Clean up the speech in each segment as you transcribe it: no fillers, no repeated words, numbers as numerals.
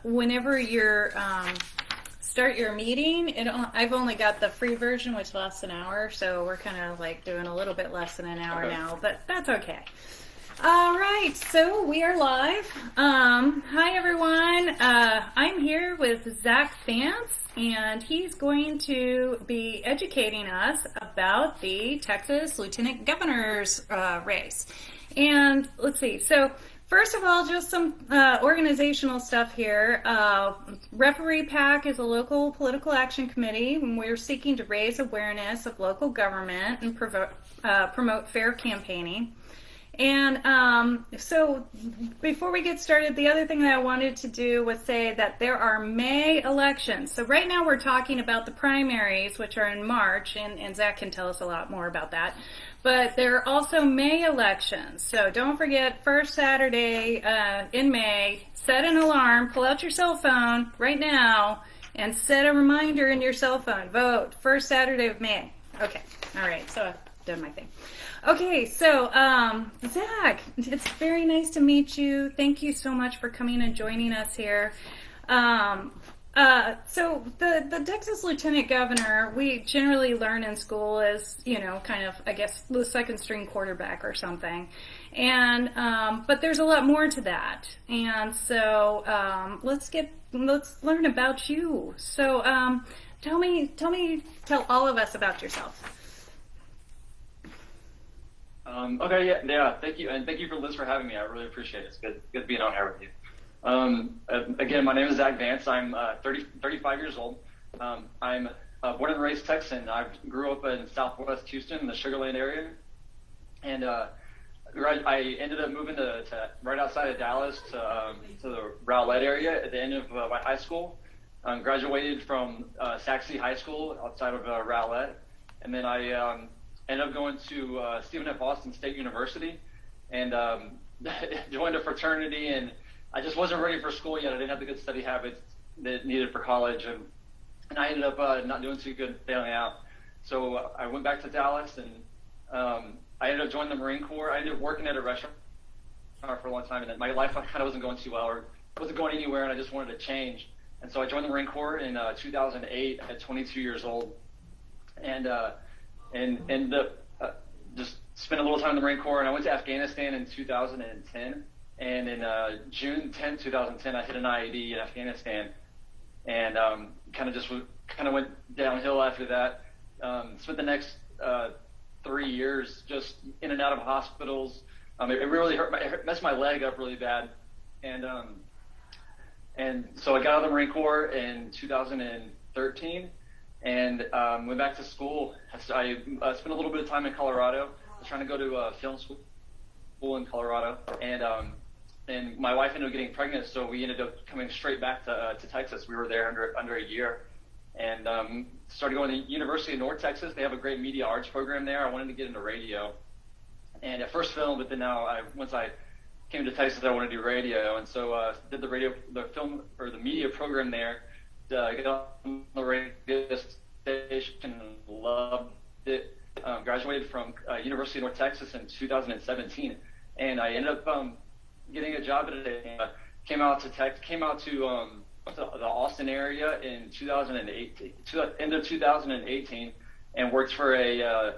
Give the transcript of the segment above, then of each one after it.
whenever you're start your meeting, I've only got the free version, which lasts an hour, so we're kind of like doing a little bit less than an hour now, but that's okay. All right, so we are live. Hi, everyone. I'm here with Zach Vance, and he's going to be educating us about the Texas Lieutenant Governor's race. And let's see, so first of all, just some organizational stuff here. Referee PAC is a local political action committee, and we're seeking to raise awareness of local government and promote fair campaigning. And so before we get started, the other thing that I wanted to do was say that there are May elections. So right now we're talking about the primaries, which are in March, and Zach can tell us a lot more about that. But there are also May elections. So don't forget, first Saturday in May, set an alarm, pull out your cell phone right now, and set a reminder in your cell phone. Vote, first Saturday of May. Okay, all right, so I've done my thing. Okay, so Zach, it's very nice to meet you. Thank you so much for coming and joining us here. So the Texas Lieutenant Governor, we generally learn in school as, you know, kind of, I guess, the second string quarterback or something. And but there's a lot more to that. And so let's learn about you. So tell all of us about yourself. Okay, yeah, thank you, and thank you for Liz for having me. I really appreciate it. It's good being on here with you. Again, my name is Zach Vance. I'm 35 years old. I'm born and raised Texan. I grew up in Southwest Houston, in the Sugar Land area, and I ended up moving to right outside of Dallas to the Rowlett area at the end of my high school. Graduated from Saxe High School outside of Rowlett, and then I ended up going to Stephen F. Austin State University and joined a fraternity, and I just wasn't ready for school yet. I didn't have the good study habits that needed for college, and I ended up not doing too good failing out. So I went back to Dallas, and I ended up joining the Marine Corps. I ended up working at a restaurant for a long time, and then my life kind of wasn't going too well, or wasn't going anywhere, and I just wanted to change. And so I joined the Marine Corps in 2008 at 22 years old, and ended up just spent a little time in the Marine Corps, and I went to Afghanistan in 2010. And in June 10, 2010, I hit an IED in Afghanistan, and kind of went downhill after that. Spent the next 3 years just in and out of hospitals. It really it messed my leg up really bad, and so I got out of the Marine Corps in 2013. And went back to school. I spent a little bit of time in Colorado. I was trying to go to film school in Colorado, and my wife ended up getting pregnant, so we ended up coming straight back to Texas. We were there under a year, and started going to the University of North Texas. They have a great media arts program there. I wanted to get into radio, and at first film, but then once I came to Texas, I wanted to do radio, and so did the media program there. Got on the radio station and loved it. Graduated from University of North Texas in 2017, and I ended up getting a job came out to the Austin area in end of 2018, and worked for a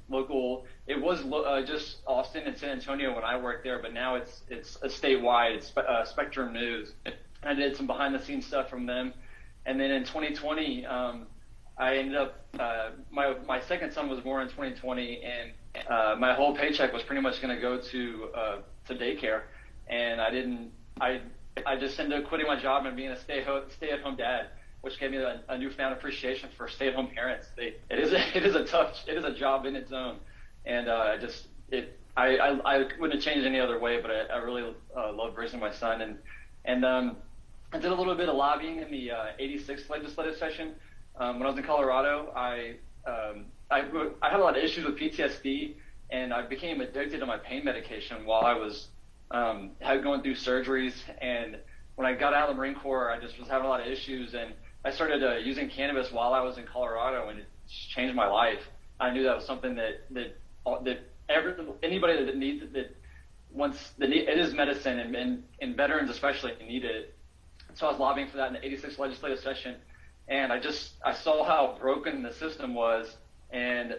local. It was just Austin and San Antonio when I worked there, but now it's a statewide. It's Spectrum News. And I did some behind the scenes stuff from them. And then in 2020, I ended up, my second son was born in 2020, and my whole paycheck was pretty much going to go to daycare. And I just ended up quitting my job and being a stay-at-home dad, which gave me a newfound appreciation for stay-at-home parents. It is a job in its own. And I wouldn't have changed any other way, but I really love raising my son. And I did a little bit of lobbying in the 86th legislative session. When I was in Colorado, I had a lot of issues with PTSD, and I became addicted to my pain medication while I was going through surgeries. And when I got out of the Marine Corps, I just was having a lot of issues, and I started using cannabis while I was in Colorado, and it just changed my life. I knew that was something that anybody that needs it, it is medicine, and veterans especially need it. So I was lobbying for that in the 86th legislative session, and I saw how broken the system was, and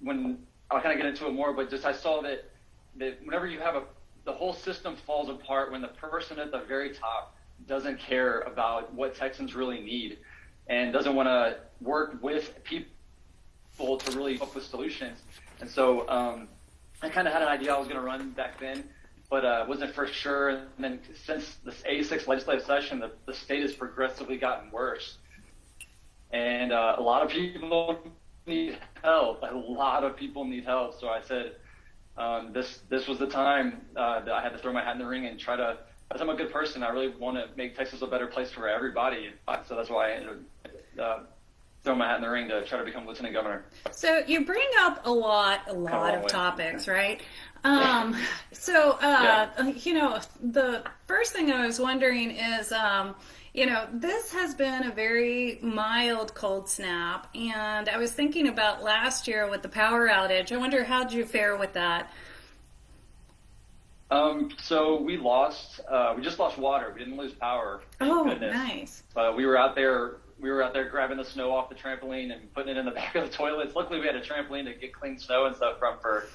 when I'll kind of get into it more, but just I saw that whenever you have the whole system falls apart when the person at the very top doesn't care about what Texans really need and doesn't want to work with people to really come up with solutions. And so I kind of had an idea I was going to run back then, but wasn't for sure. And then since this 86th legislative session, the state has progressively gotten worse. And a lot of people need help. A lot of people need help. So I said, this was the time that I had to throw my hat in the ring and try to, as I'm a good person, I really want to make Texas a better place for everybody. So that's why I ended up throwing my hat in the ring to try to become lieutenant governor. So you bring up a lot of topics, right? You know, the first thing I was wondering is, you know, this has been a very mild cold snap, and I was thinking about last year with the power outage. I wonder, how'd you fare with that? So we just lost water. We didn't lose power. Oh, goodness. Nice. We were out there grabbing the snow off the trampoline and putting it in the back of the toilets. Luckily, we had a trampoline to get clean snow and stuff from for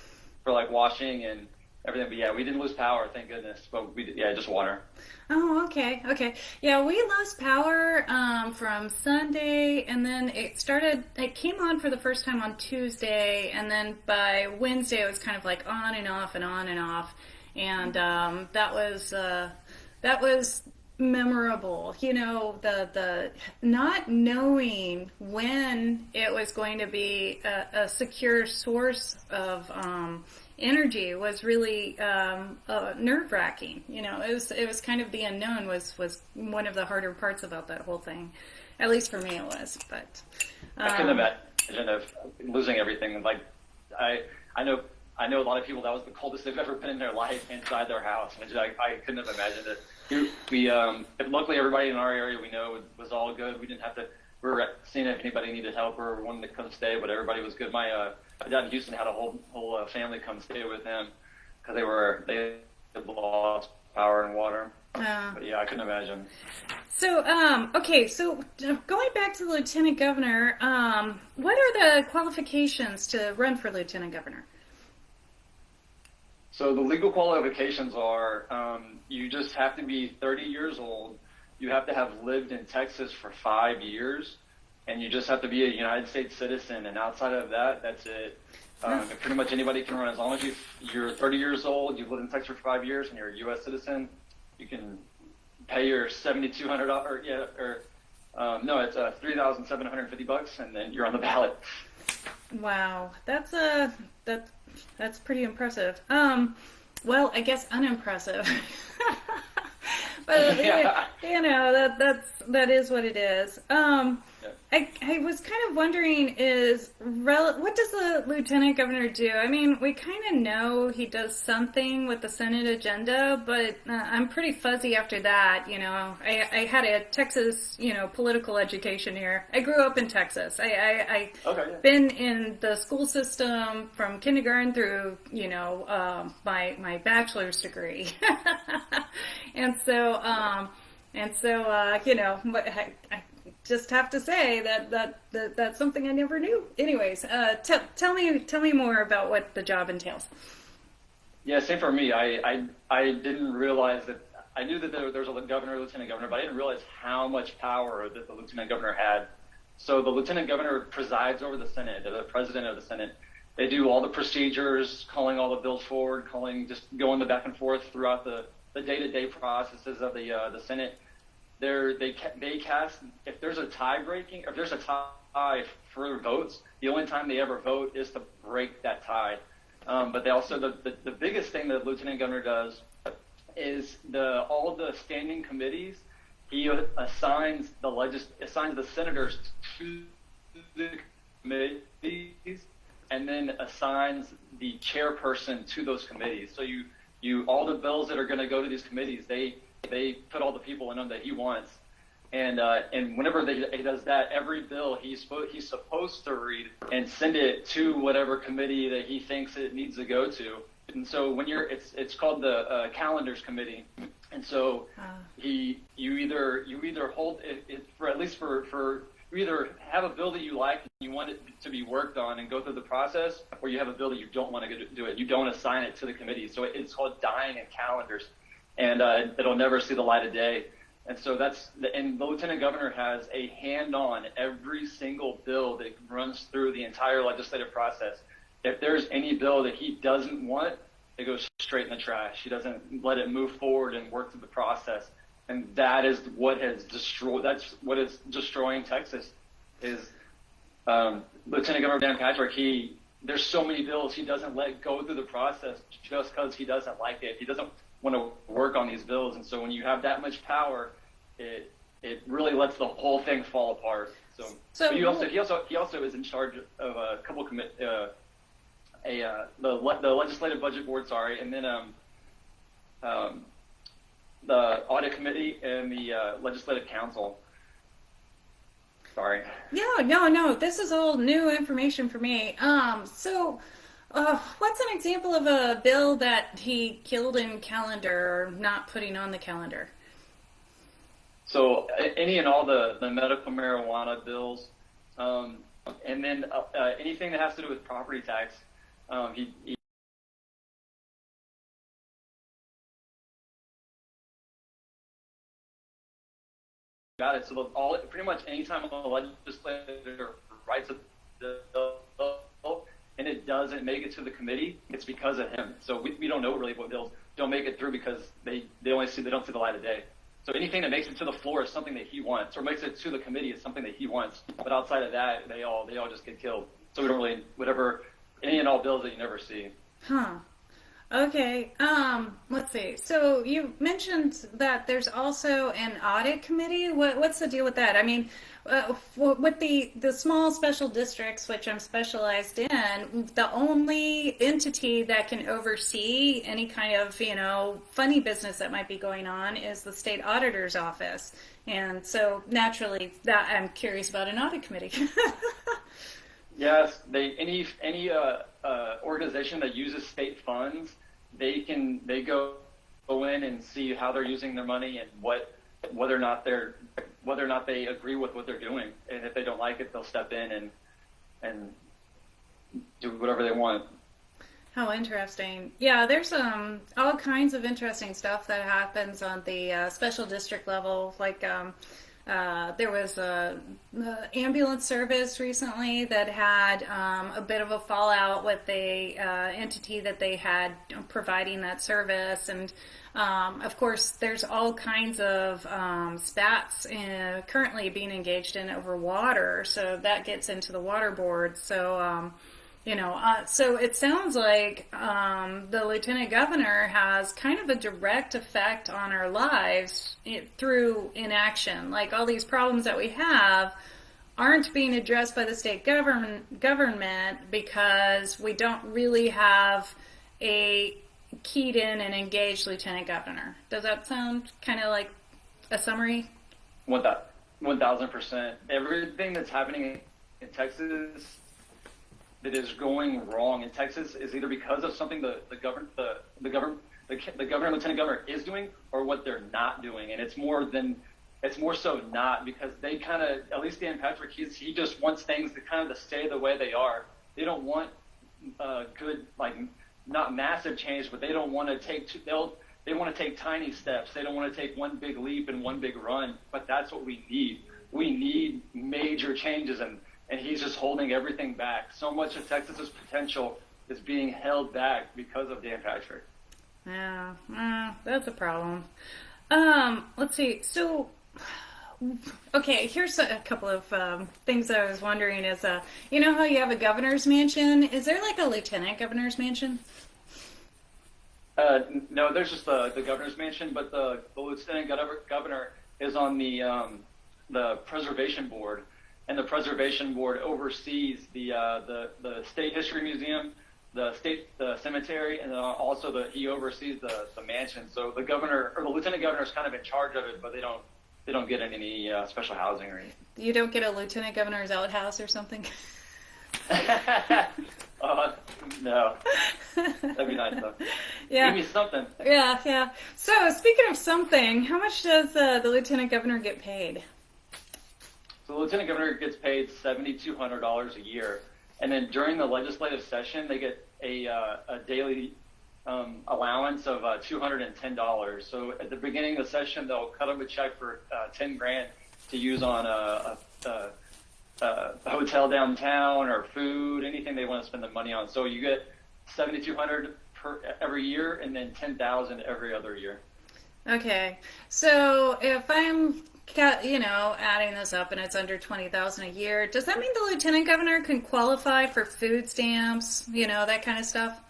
like washing and everything. But yeah, we didn't lose power, thank goodness. But just water. Oh, okay. Yeah, we lost power from Sunday, and then it came on for the first time on Tuesday, and then by Wednesday it was kind of like on and off and on and off. And that was memorable, you know, the not knowing when it was going to be a secure source of energy was really nerve-wracking. You know, it was kind of the unknown was one of the harder parts about that whole thing. At least for me it was. But I couldn't imagine of losing everything. Like I know a lot of people, that was the coldest they've ever been in their life inside their house. And I couldn't have imagined it. Luckily everybody in our area we know was all good. We didn't have to, we were seeing if anybody needed help or wanted to come stay, but everybody was good. My dad in Houston had a whole family come stay with him because they had lost power and water. But yeah, I couldn't imagine. So, so going back to the lieutenant governor, what are the qualifications to run for lieutenant governor? So the legal qualifications are you just have to be 30 years old, you have to have lived in Texas for 5 years, and you just have to be a United States citizen. And outside of that, that's it. Pretty much anybody can run. As long as you're 30 years old, you've lived in Texas for 5 years, and you're a U.S. citizen, you can pay your $7,200. It's $3,750, and then you're on the ballot. Wow, that's pretty impressive. Well, I guess unimpressive. But yeah. you know, that is what it is. I was kind of wondering what does the lieutenant governor do? I mean, we kind of know he does something with the Senate agenda, but I'm pretty fuzzy after that. You know, I had a Texas, you know, political education here. I grew up in Texas. Been in the school system from kindergarten through, you know, my bachelor's degree, and so you know, I just have to say that's something I never knew. Anyways, tell me more about what the job entails. Yeah, same for me. I didn't realize that. I knew that there was a governor, lieutenant governor, but I didn't realize how much power that the lieutenant governor had. So the lieutenant governor presides over the Senate, the president of the Senate. They do all the procedures, calling all the bills forward, just going the back and forth throughout the day-to-day processes of the Senate. They cast, if there's a tie for votes, the only time they ever vote is to break that tie. But they also, the biggest thing that the lieutenant governor does is all the standing committees, he assigns the senators to the committees and then assigns the chairperson to those committees. So all the bills that are going to go to these committees, they put all the people in them that he wants, and whenever he does that, every bill he's supposed to read and send it to whatever committee that he thinks it needs to go to. And so when it's called the calendars committee, and so you either hold it for at least for you either have a bill that you like and you want it to be worked on and go through the process, or you have a bill that you don't want to do it. You don't assign it to the committee. So it's called dying in calendars, and it'll never see the light of day. And so and the lieutenant governor has a hand on every single bill that runs through the entire legislative process. If there's any bill that he doesn't want, it goes straight in the trash. He doesn't let it move forward and work through the process. And that is what has destroyed. That's what is destroying Texas. Is Lieutenant Governor Dan Patrick? There's so many bills he doesn't let go through the process just because he doesn't like it. He doesn't want to work on these bills. And so when you have that much power, it really lets the whole thing fall apart. So he also is in charge of a couple the legislative budget board, and then the Audit Committee and the Legislative Council. Sorry. No. This is all new information for me. So what's an example of a bill that he killed in calendar or not putting on the calendar? So any and all the medical marijuana bills, and then anything that has to do with property tax, he got it. So pretty much anytime a legislator writes a bill and it doesn't make it to the committee, it's because of him. So we don't know really what bills don't make it through because they don't see the light of day. So anything that makes it to the floor is something that he wants, or makes it to the committee is something that he wants. But outside of that, they all just get killed. So we don't really any and all bills that you never see. Huh. Okay. Let's see. So you mentioned that there's also an audit committee. What's the deal with that? I mean, with the small special districts, which I'm specialized in, the only entity that can oversee any kind of, funny business that might be going on is the state auditor's office. And so naturally that I'm curious about an audit committee. Yes, any organization that uses state funds, they go in and see how they're using their money and whether or not they agree with what they're doing, and if they don't like it, they'll step in and do whatever they want. How interesting. Yeah, there's all kinds of interesting stuff that happens on the special district level, like there was a ambulance service recently that had a bit of a fallout with the entity that they had providing that service. And of course, there's all kinds of spats currently being engaged in over water. So that gets into the water board. So, so it sounds like the lieutenant governor has kind of a direct effect on our lives through inaction. Like all these problems that we have aren't being addressed by the state government because we don't really have a keyed in and engaged lieutenant governor. Does that sound kind of like a summary? 1,000%. Everything that's happening in Texas that is going wrong in Texas is either because of something the governor and lieutenant governor is doing, or what they're not doing. And it's more so not, because they kind of, at least Dan Patrick, he just wants things to kind of stay the way they are. They don't want good, like, not massive change, but they don't want to they want to take tiny steps. They don't want to take one big leap and one big run. But that's what we need. We need major changes, and he's just holding everything back. So much of Texas's potential is being held back because of Dan Patrick. Yeah, that's a problem. Let's see. So, okay, here's a couple of things I was wondering is, you know how you have a governor's mansion? Is there like a lieutenant governor's mansion? No, there's just the governor's mansion, but the lieutenant governor is on the preservation board. And the preservation board oversees the State History Museum, the cemetery, and then also he oversees the mansion. So the governor or the lieutenant governor is kind of in charge of it, but they don't get any special housing or anything. You don't get a lieutenant governor's outhouse or something? No. That'd be nice though. Yeah. Give me something. Yeah, yeah. So, speaking of something, how much does the lieutenant governor get paid? So the lieutenant governor gets paid $7,200 a year, and then during the legislative session, they get a daily allowance of $210. So at the beginning of the session, they'll cut them a check for $10,000 to use on a hotel downtown or food, anything they want to spend the money on. So you get $7,200 every year, and then $10,000 every other year. Okay, so if I'm, adding this up and it's under $20,000 a year, does that mean the lieutenant governor can qualify for food stamps, that kind of stuff?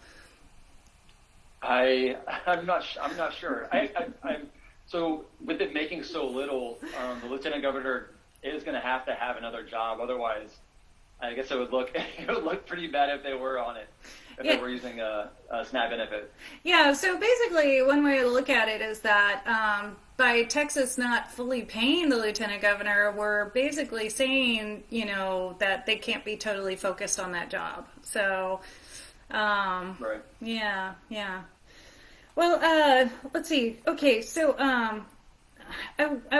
I'm not sure. So with it making so little, the lieutenant governor is going to have another job. Otherwise, I guess it would look pretty bad if they were on it, if they were using a SNAP benefit. Yeah. So basically, one way to look at it is that by Texas not fully paying the lieutenant governor, we're basically saying, that they can't be totally focused on that job. So, right. Yeah, yeah. Well, let's see. Okay, so I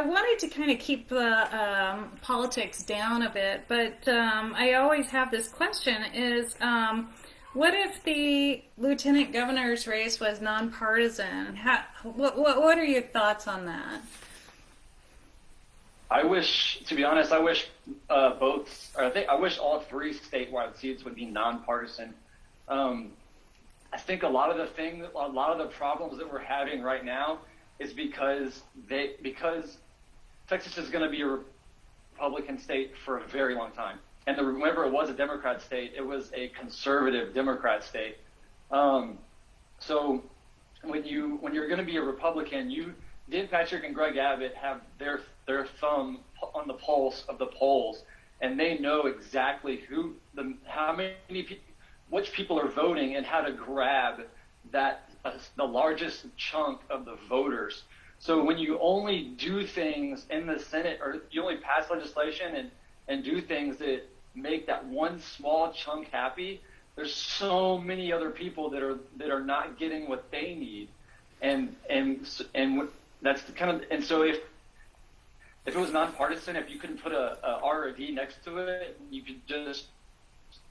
wanted to kind of keep the politics down a bit, but I always have this question: is what if the lieutenant governor's race was nonpartisan? What are your thoughts on that? To be honest, I wish I wish all 3 statewide seats would be nonpartisan. I think a lot of the problems that we're having right now is because Texas is going to be a Republican state for a very long time. And whenever it was a Democrat state, it was a conservative Democrat state. So when you're going to be a Republican, Dan Patrick and Greg Abbott have their thumb on the pulse of the polls, and they know exactly which people are voting and how to grab the largest chunk of the voters. So when you only do things in the Senate, or you only pass legislation and do things that make that one small chunk happy, there's so many other people that are not getting what they need, and that's the kind of, and so if it was nonpartisan, if you couldn't put a R or a D next to it, you could just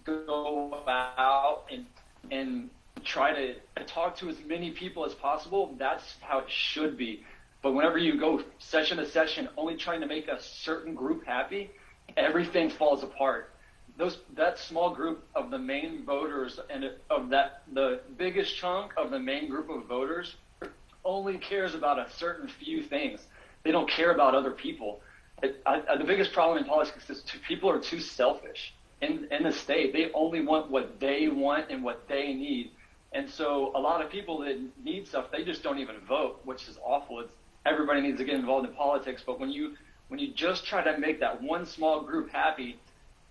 go out and try to talk to as many people as possible. That's how it should be. But whenever you go session to session only trying to make a certain group happy, everything falls apart. That small group of the main voters and the biggest chunk of the main group of voters only cares about a certain few things. They don't care about other people. The biggest problem in politics is people are too selfish. In the state, they only want what they want and what they need. And so a lot of people that need stuff, they just don't even vote, which is awful. Everybody needs to get involved in politics, but when you just try to make that one small group happy,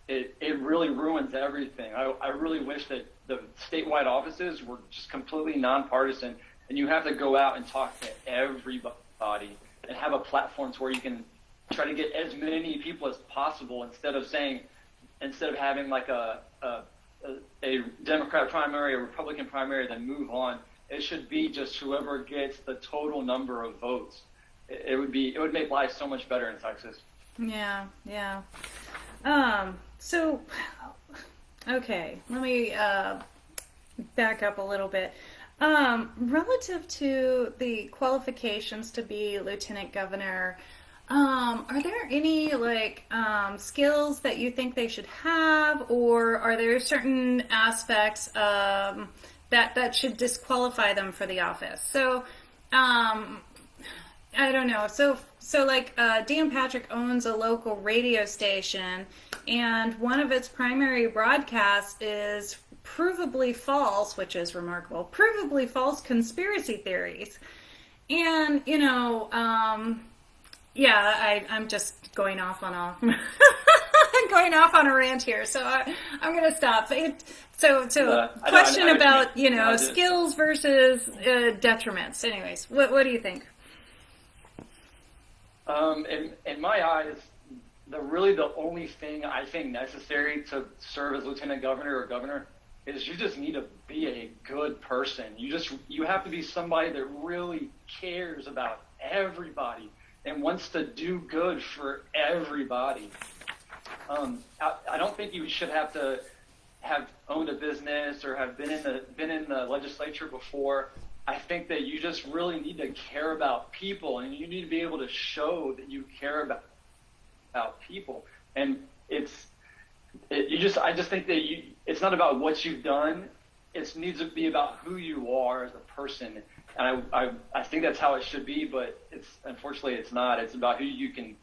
it really ruins everything. I really wish that the statewide offices were just completely nonpartisan, and you have to go out and talk to everybody and have a platform to where you can try to get as many people as possible instead of having like a Democrat primary, a Republican primary, then move on. It should be just whoever gets the total number of votes. It would make life so much better in Texas. Yeah, yeah. So, okay, let me back up a little bit. Relative to the qualifications to be lieutenant governor, are there any skills that you think they should have, or are there certain aspects that should disqualify them for the office? So, I don't know. So Dan Patrick owns a local radio station, and one of its primary broadcasts is provably false, which is remarkable, provably false conspiracy theories. And, I'm just going off on a I'm going off on a rant here, so I'm going to stop. Question about skills versus detriments. Anyways, what do you think? In my eyes, the only thing I think necessary to serve as lieutenant governor or governor is you just need to be a good person. You have to be somebody that really cares about everybody and wants to do good for everybody. I don't think you should have to have owned a business or have been in the legislature before. I think that you just really need to care about people, and you need to be able to show that you care about people. And I just think that it's not about what you've done. It needs to be about who you are as a person. And I think that's how it should be, but unfortunately it's not. It's about who you can,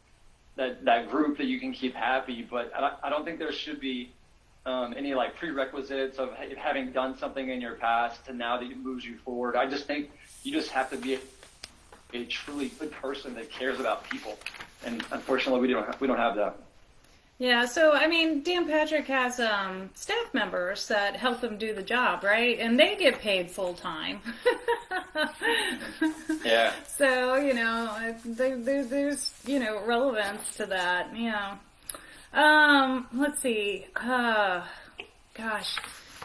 that group that you can keep happy. But I don't think there should be any like prerequisites of having done something in your past to now that it moves you forward. I just think you just have to be a truly good person that cares about people. And unfortunately we don't have that. Yeah, so I mean, Dan Patrick has staff members that help him do the job, right? And they get paid full time. Yeah. So there's relevance to that. Yeah. Let's see. Gosh.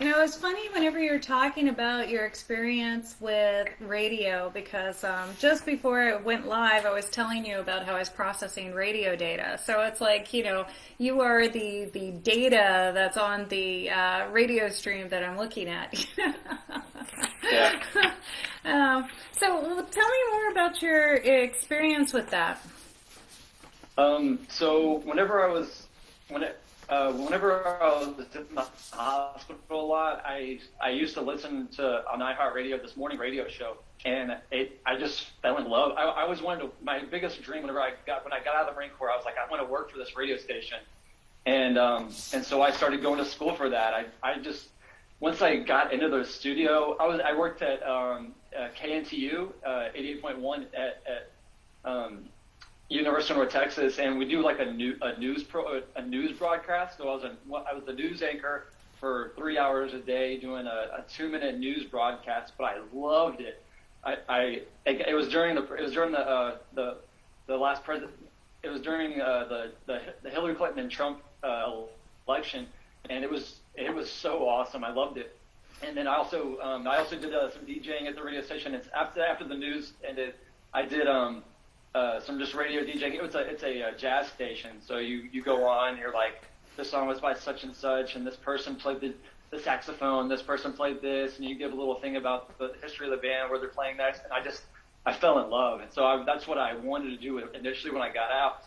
It's funny whenever you're talking about your experience with radio, because just before it went live, I was telling you about how I was processing radio data. So it's like, you are the data that's on the radio stream that I'm looking at. Yeah. So tell me more about your experience with that. So whenever I was in the hospital a lot, I used to listen to on iHeartRadio this morning radio show, and I just fell in love. I always wanted to. My biggest dream when I got out of the Marine Corps, I was like, I want to work for this radio station, and so I started going to school for that. I just once I got into the studio, I worked at KNTU 88.1 at University of North Texas, and we do like a news broadcast. So I was the news anchor for 3 hours a day doing a 2-minute news broadcast, but I loved it. It was during the last president. It was during the Hillary Clinton and Trump election, and it was so awesome. I loved it. And then I also did some DJing at the radio station. It's after the news ended, I did some just radio DJing. It's a jazz station. So you go on, you're like, this song was by such and such, and this person played the saxophone, this person played this, and you give a little thing about the history of the band, where they're playing next, and I fell in love. And so that's what I wanted to do initially when I got out,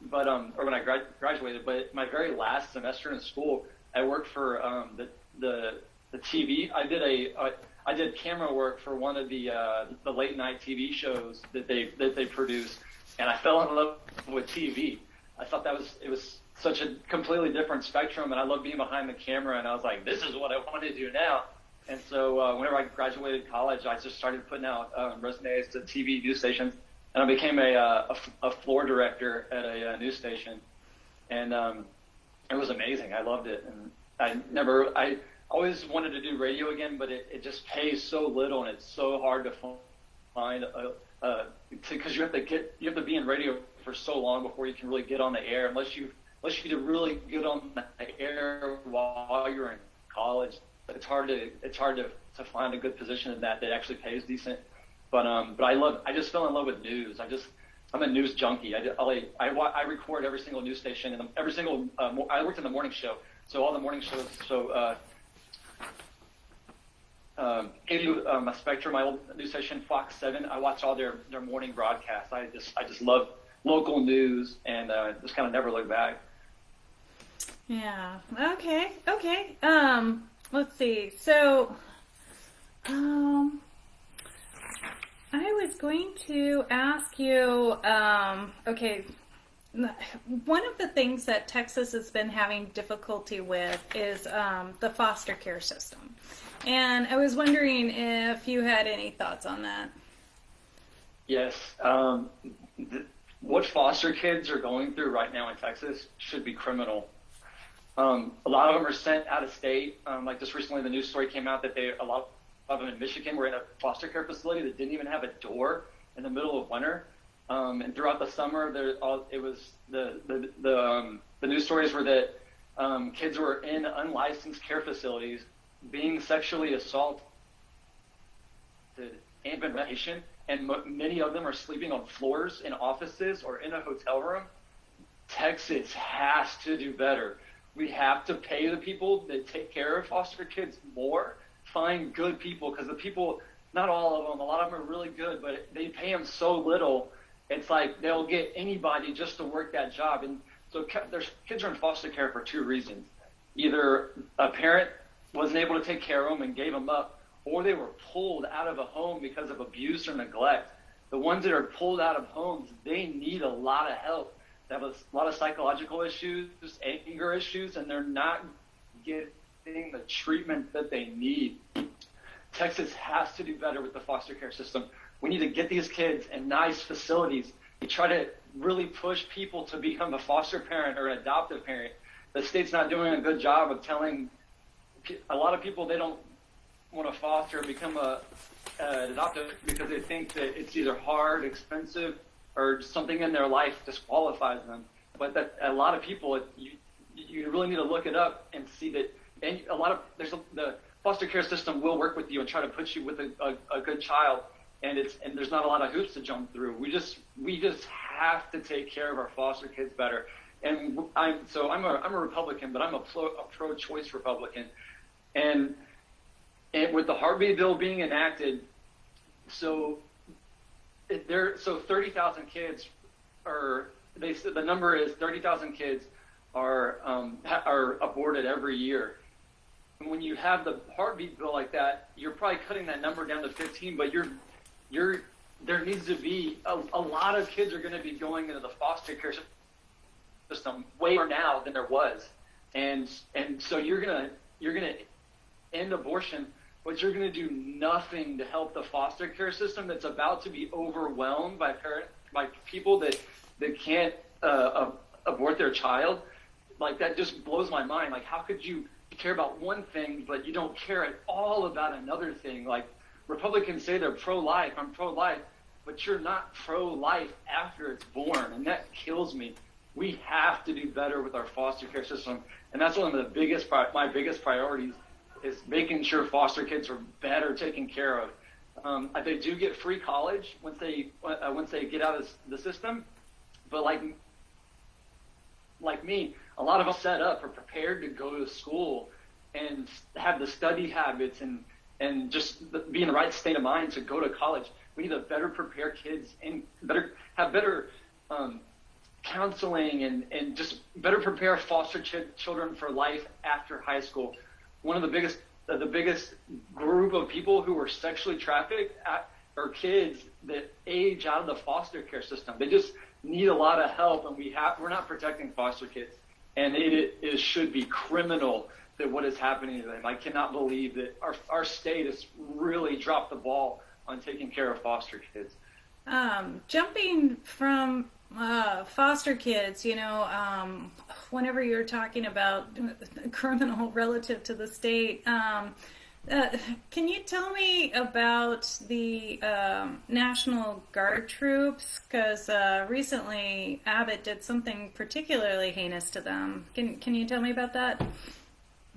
but or when I graduated. But my very last semester in school, I worked for the TV. I did camera work for one of the late night TV shows that they produce, and I fell in love with TV. I thought it was such a completely different spectrum, and I love being behind the camera, and I was like, this is what I want to do now. And so whenever I graduated college, I just started putting out resumes to TV news stations, and I became a floor director at a news station, and it was amazing. I loved it, and I always wanted to do radio again, but it just pays so little, and it's so hard to find because you have to be in radio for so long before you can really get on the air, unless you really get on the air while you're in college. It's hard to find a good position in that actually pays decent. But I just fell in love with news. I'm a news junkie. I record every single news station, and I worked in the morning show, so all the morning shows. So my Spectrum, my old news station, Fox 7. I watch all their morning broadcasts. I just love local news, and just kind of never look back. Yeah. Okay. Let's see. So, I was going to ask you, okay, one of the things that Texas has been having difficulty with is the foster care system. And I was wondering if you had any thoughts on that. Yes. What foster kids are going through right now in Texas should be criminal. A lot of them are sent out of state. Like just recently, the news story came out that a lot of them in Michigan were in a foster care facility that didn't even have a door in the middle of winter. And throughout the summer, the news stories were that Kids who are in unlicensed care facilities being sexually assaulted and medication, and many of them are sleeping on floors in offices or in a hotel room. Texas has to do better. We have to pay the people that take care of foster kids more, find good people, because the people, not all of them, a lot of them are really good, but they pay them so little, it's like they'll get anybody just to work that job. And so there's kids are in foster care for two reasons. Either a parent wasn't able to take care of them and gave them up, or they were pulled out of a home because of abuse or neglect. The ones that are pulled out of homes, they need a lot of help. They have a lot of psychological issues, anger issues, and they're not getting the treatment that they need. Texas has to do better with the foster care system. We need to get these kids in nice facilities. We try to really push people to become a foster parent or adoptive parent. The state's not doing a good job of telling a lot of people they don't want to foster or become an adoptive because they think that it's either hard, expensive, or something in their life disqualifies them. But that a lot of people, you really need to look it up and see that. And the foster care system will work with you and try to put you with a good child. And there's not a lot of hoops to jump through. We just have to take care of our foster kids better. And I'm a Republican, but I'm a pro-choice Republican. And with the heartbeat bill being enacted, so 30,000 kids the number is 30,000 kids are aborted every year. And when you have the heartbeat bill like that, you're probably cutting that number down to 15, but there needs to be a lot of kids are going to be going into the foster care system way more now than there was. And so you're going to end abortion, but you're going to do nothing to help the foster care system that's about to be overwhelmed by people that can't abort their child. Like, that just blows my mind. Like, how could you care about one thing, but you don't care at all about another thing? Like, Republicans say they're pro-life, I'm pro-life, but you're not pro-life after it's born, and that kills me. We have to do better with our foster care system, and that's one of the my biggest priorities is making sure foster kids are better taken care of. They do get free college once they get out of the system, but like me, a lot of us set up are prepared to go to school and have the study habits and just be in the right state of mind to go to college. We need to better prepare kids and have better counseling and just better prepare foster children for life after high school. One of the biggest group of people who were sexually trafficked are kids that age out of the foster care system. They just need a lot of help, and we're not protecting foster kids. And it should be criminal that what is happening to them. I cannot believe that our state has really dropped the ball on taking care of foster kids. Jumping from foster kids, whenever you're talking about criminal relative to the state, can you tell me about the National Guard troops? Because recently Abbott did something particularly heinous to them. Can you tell me about that?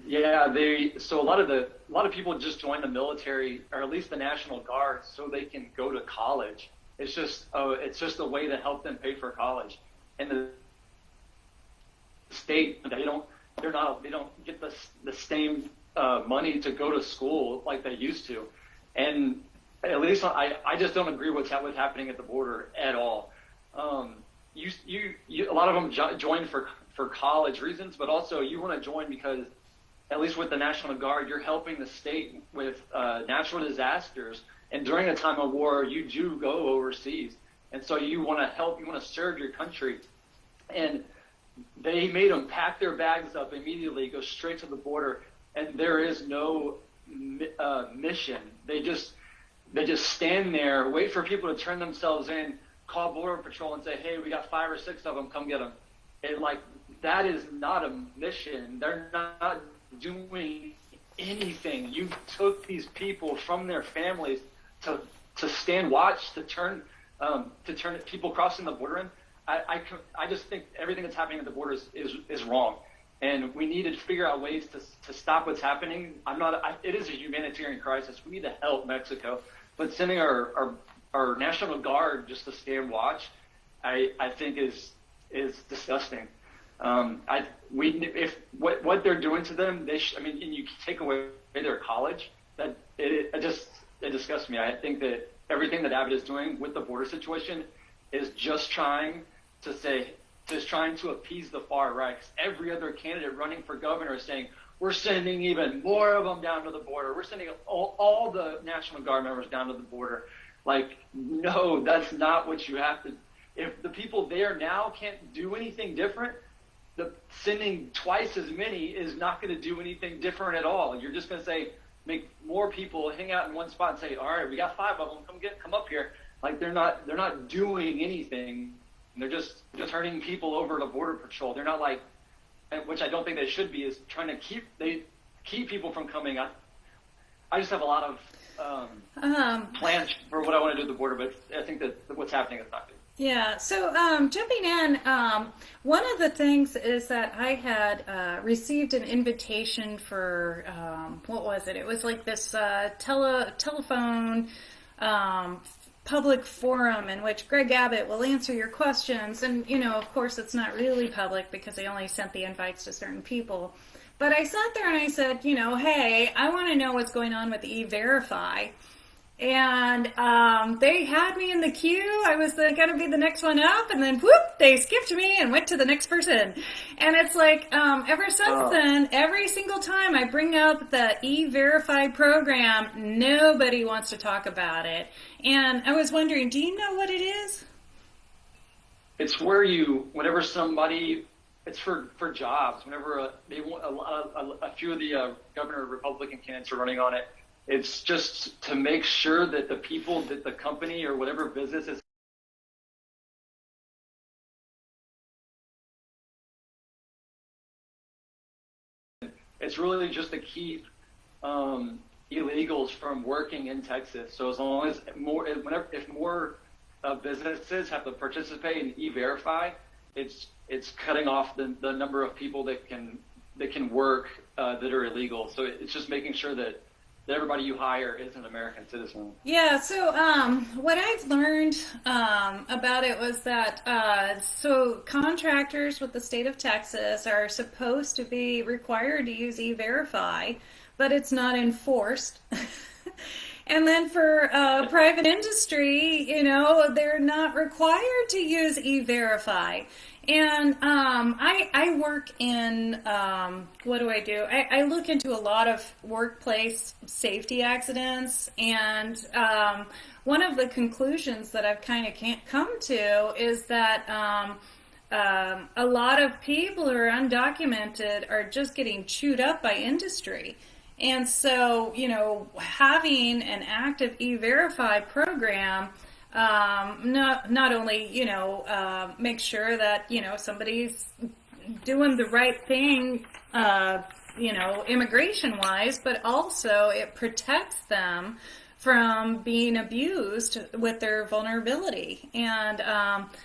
Yeah, so a lot of people just join the military, or at least the National Guard, so they can go to college. It's just a way to help them pay for college. And the state, they don't get the same money to go to school like they used to. And at least I just don't agree with what's happening at the border at all. A lot of them join for college reasons, but also you want to join because, at least with the National Guard, you're helping the state with natural disasters. And during a time of war, you do go overseas. And so you want to help, you want to serve your country. And they made them pack their bags up immediately, go straight to the border, and there is no mission. They just stand there, wait for people to turn themselves in, call Border Patrol and say, hey, we got 5 or 6 of them, come get them. And that is not a mission. They're not doing anything. You took these people from their families to stand watch, to turn people crossing the border in. I just think everything that's happening at the border is wrong. and we need to figure out ways to stop what's happening. It is a humanitarian crisis. We need to help Mexico, but sending our National Guard just to stand watch, I think is disgusting. If what they're doing to them, and you take away their college, that it disgusts me. I think that everything that Abbott is doing with the border situation is just trying to appease the far right. 'Cause every other candidate running for governor is saying, we're sending even more of them down to the border. We're sending all the National Guard members down to the border. Like, no, that's not what you have to. If the people there now can't do anything different, sending twice as many is not going to do anything different at all. You're just going to make more people hang out in one spot and say, all right, we got 5 of them, come up here. Like, they're not doing anything. They're just turning people over to Border Patrol. They're not like, which I don't think they should be, is trying to keep people from coming. I just have a lot of plans for what I want to do at the border, but I think that what's happening is not good. Yeah, so jumping in, one of the things is that I had received an invitation for, what was it? It was like this telephone public forum in which Greg Abbott will answer your questions. And, of course, it's not really public because they only sent the invites to certain people. But I sat there and I said, hey, I want to know what's going on with E-Verify. And they had me in the queue. I was going to be the next one up, and then whoop, they skipped me and went to the next person. And it's like, ever since then, every single time I bring up the E-Verify program, nobody wants to talk about it. And I was wondering, do you know what it is? It's where whenever somebody, it's for jobs. Whenever they want a few of the governor Republican candidates are running on it. It's just to make sure that the people, that the company or whatever business is, it's really just to keep illegals from working in Texas. So as long as if more businesses have to participate in E-Verify, it's cutting off the number of people that can work that are illegal. So it's just making sure that everybody you hire is an American citizen. Yeah, so what I've learned about it was that so contractors with the state of Texas are supposed to be required to use E-Verify, but it's not enforced. And then for private industry, they're not required to use E-Verify. And I work in, what do? I look into a lot of workplace safety accidents, and one of the conclusions that I've kind of come to is that a lot of people who are undocumented are just getting chewed up by industry. And so, having an active E-Verify program not only, make sure that, somebody's doing the right thing, immigration-wise, but also it protects them from being abused with their vulnerability. And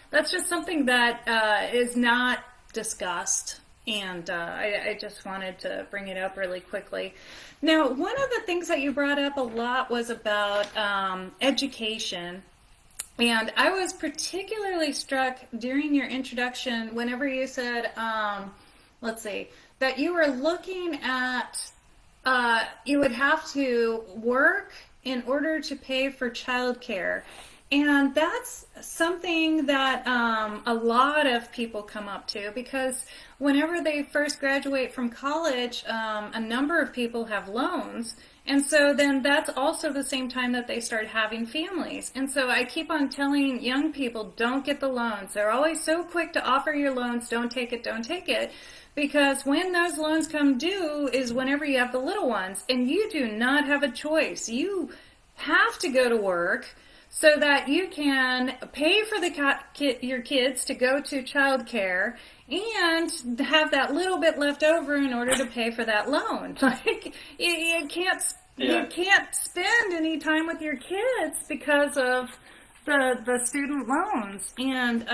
that's just something that is not discussed. And I just wanted to bring it up really quickly. Now, one of the things that you brought up a lot was about education. And I was particularly struck during your introduction whenever you said, that you were looking at, you would have to work in order to pay for childcare. And that's something that a lot of people come up to, because whenever they first graduate from college, a number of people have loans. And so then that's also the same time that they start having families. And so I keep on telling young people, don't get the loans. They're always so quick to offer your loans, don't take it. Because when those loans come due is whenever you have the little ones. And you do not have a choice. You have to go to work so that you can pay for your kids to go to child care and have that little bit left over in order to pay for that loan. Like, you can't spend any time with your kids because of the student loans. And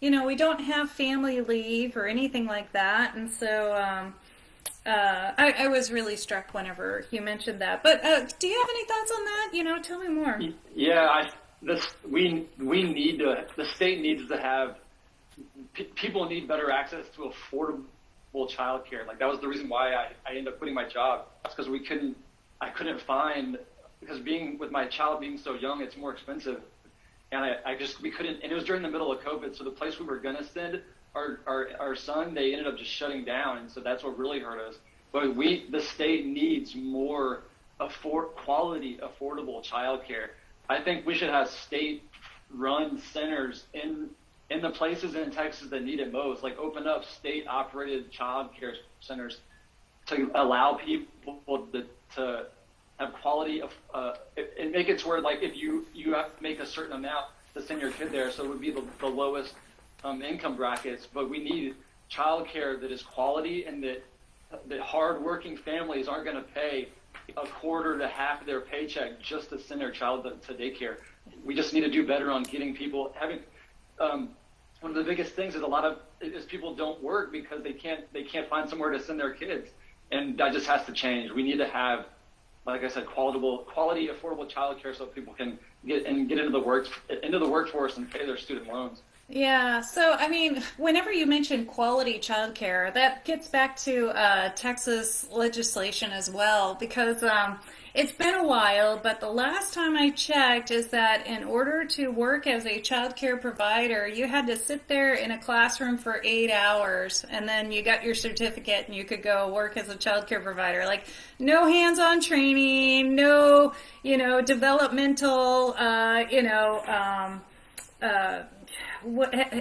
we don't have family leave or anything like that. And so I was really struck whenever you mentioned that. But do you have any thoughts on that? Tell me more. Yeah, we need to. The state needs to have. People need better access to affordable childcare. Like that was the reason why I ended up quitting my job. That's because I couldn't find, because being with my child being so young, it's more expensive. And we couldn't, and it was during the middle of COVID. So the place we were going to send our son, they ended up just shutting down. And so that's what really hurt us. But the state needs more quality, affordable childcare. I think we should have state-run centers in the places in Texas that need it most, like open up state-operated child care centers to allow people to have quality of, and make it to where, like, if you have to make a certain amount to send your kid there, so it would be the lowest income brackets, but we need child care that is quality and that hard-working families aren't going to pay a quarter to half of their paycheck just to send their child to daycare. We just need to do better on getting people having. One of the biggest things is people don't work because they can't find somewhere to send their kids, and that just has to change. We need to have, like I said, quality, affordable childcare so people can get into the workforce and pay their student loans. Yeah, so I mean, whenever you mention quality childcare, that gets back to Texas legislation as well, because it's been a while, but the last time I checked is that in order to work as a childcare provider, you had to sit there in a classroom for 8 hours, and then you got your certificate and you could go work as a childcare provider. Like, no hands-on training, no, developmental,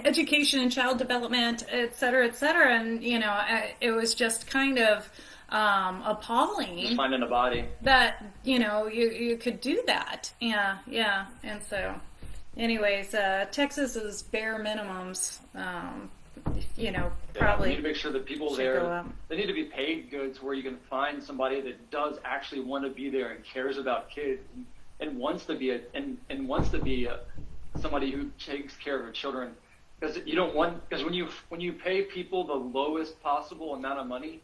education and child development, et cetera, and it was just kind of appalling. Just finding a body that you could do that. Yeah, and so, anyways, Texas's bare minimums, probably. We need to make sure that people there, they need to be paid good to where you can find somebody that does actually want to be there and cares about kids and wants to be somebody who takes care of their children, because when you pay people the lowest possible amount of money,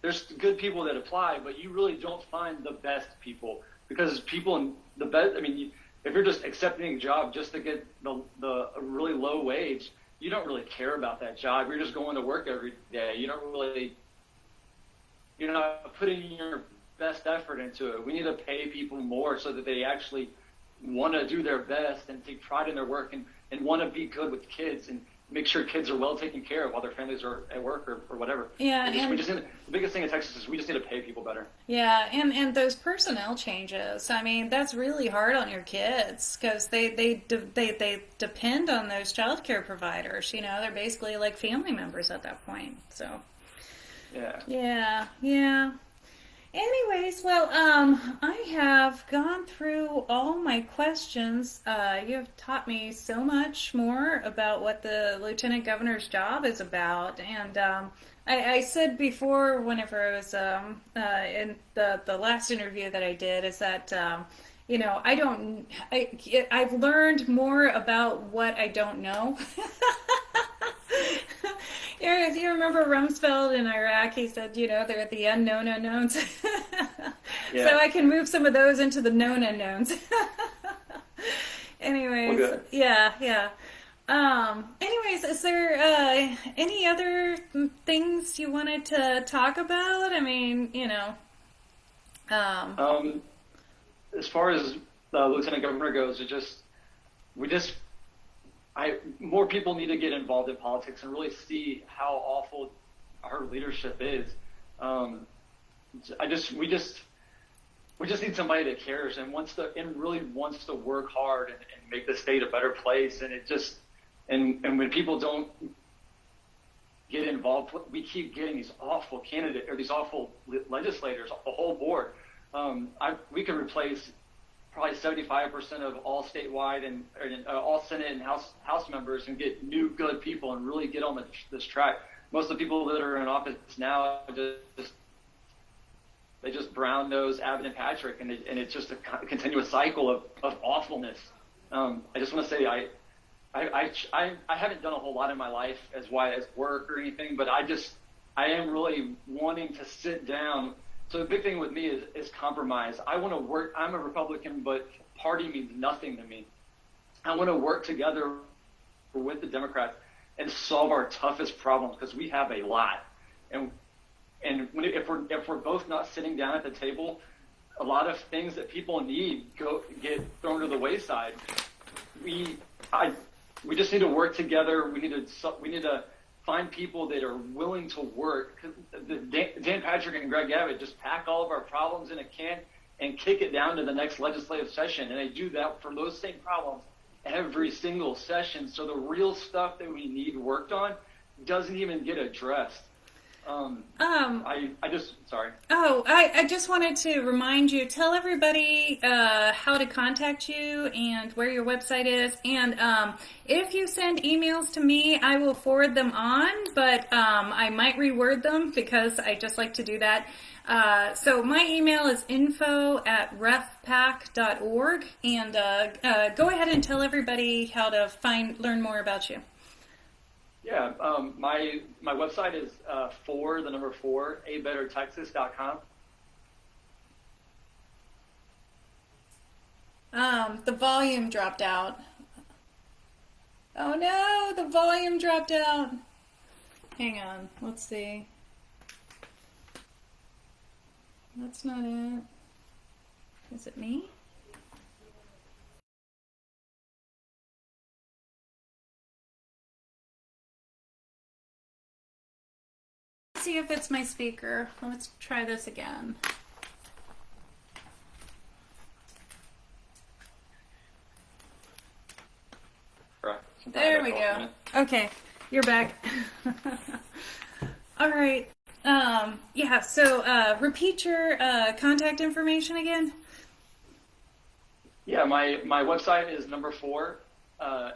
there's good people that apply, but you really don't find the best people, because people in the best, if you're just accepting a job just to get the really low wage, you don't really care about that job. You're just going to work every day. You're not putting your best effort into it. We need to pay people more so that they actually want to do their best and take pride in their work and want to be good with kids and make sure kids are well taken care of while their families are at work or whatever. Yeah, the biggest thing in Texas is we just need to pay people better. Yeah, and those personnel changes, that's really hard on your kids, because they depend on those child care providers. They're basically like family members at that point. So yeah. Anyways, well, I have gone through all my questions. You have taught me so much more about what the Lieutenant Governor's job is about. And I said before, whenever I was in the last interview that I did, is that, I've learned more about what I don't know. You remember Rumsfeld in Iraq? He said, they're the unknown unknowns. Yeah. So I can move some of those into the known unknowns. Anyways, okay. Yeah. Anyways, is there any other things you wanted to talk about? As far as the Lieutenant Governor goes, more people need to get involved in politics and really see how awful our leadership is. We just need somebody that cares and really wants to work hard and make the state a better place. And when people don't get involved, we keep getting these awful candidates or these awful legislators, the whole board. We could replace probably 75% of all statewide and all Senate and House members and get new good people and really get on this track. Most of the people that are in office now they just brown nose Abbott and Patrick, and it's just a continuous cycle of awfulness. I just want to say I haven't done a whole lot in my life as work or anything, but I am really wanting to sit down. So the big thing with me is compromise. I want to work. I'm a Republican, but party means nothing to me. I want to work together with the Democrats and solve our toughest problems, because we have a lot. And if we're both not sitting down at the table, a lot of things that people need get thrown to the wayside. We just need to work together. We need to find people that are willing to work. Dan Patrick and Greg Abbott just pack all of our problems in a can and kick it down to the next legislative session, and they do that for those same problems every single session. So the real stuff that we need worked on doesn't even get addressed. Sorry. Oh, I just wanted to remind you, tell everybody how to contact you and where your website is. And if you send emails to me, I will forward them on, but I might reword them because I just like to do that. So my email is info@refpac.org, and go ahead and tell everybody how to learn more about you. Yeah, my website is 4abettertexas.com. The volume dropped out. Oh no, the volume dropped out. Hang on, let's see. That's not it. Is it me? Let's see if it's my speaker. Let's try this again. There we go. Okay, you're back. All right. Yeah, so repeat your contact information again. Yeah, my website is number 4 A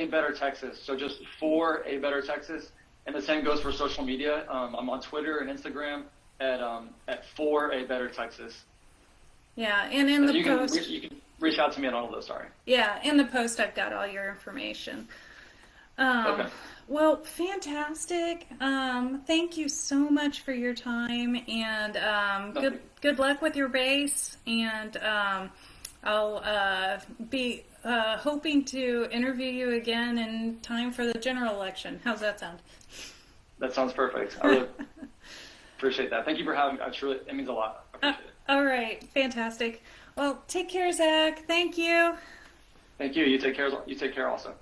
Better Texas. So just 4 A Better Texas, and the same goes for social media. I'm on Twitter and Instagram at 4 A Better Texas. Yeah, and in the post, you can reach out to me on all of those. Sorry. Yeah, in the post I've got all your information. Okay. Well, fantastic. Thank you so much for your time, and good luck with your race. And I'll be hoping to interview you again in time for the general election. How's that sound? That sounds perfect. I really appreciate that. Thank you for having me. It means a lot. I appreciate it. All right, fantastic. Well, take care, Zach. Thank you. Thank you. You take care also.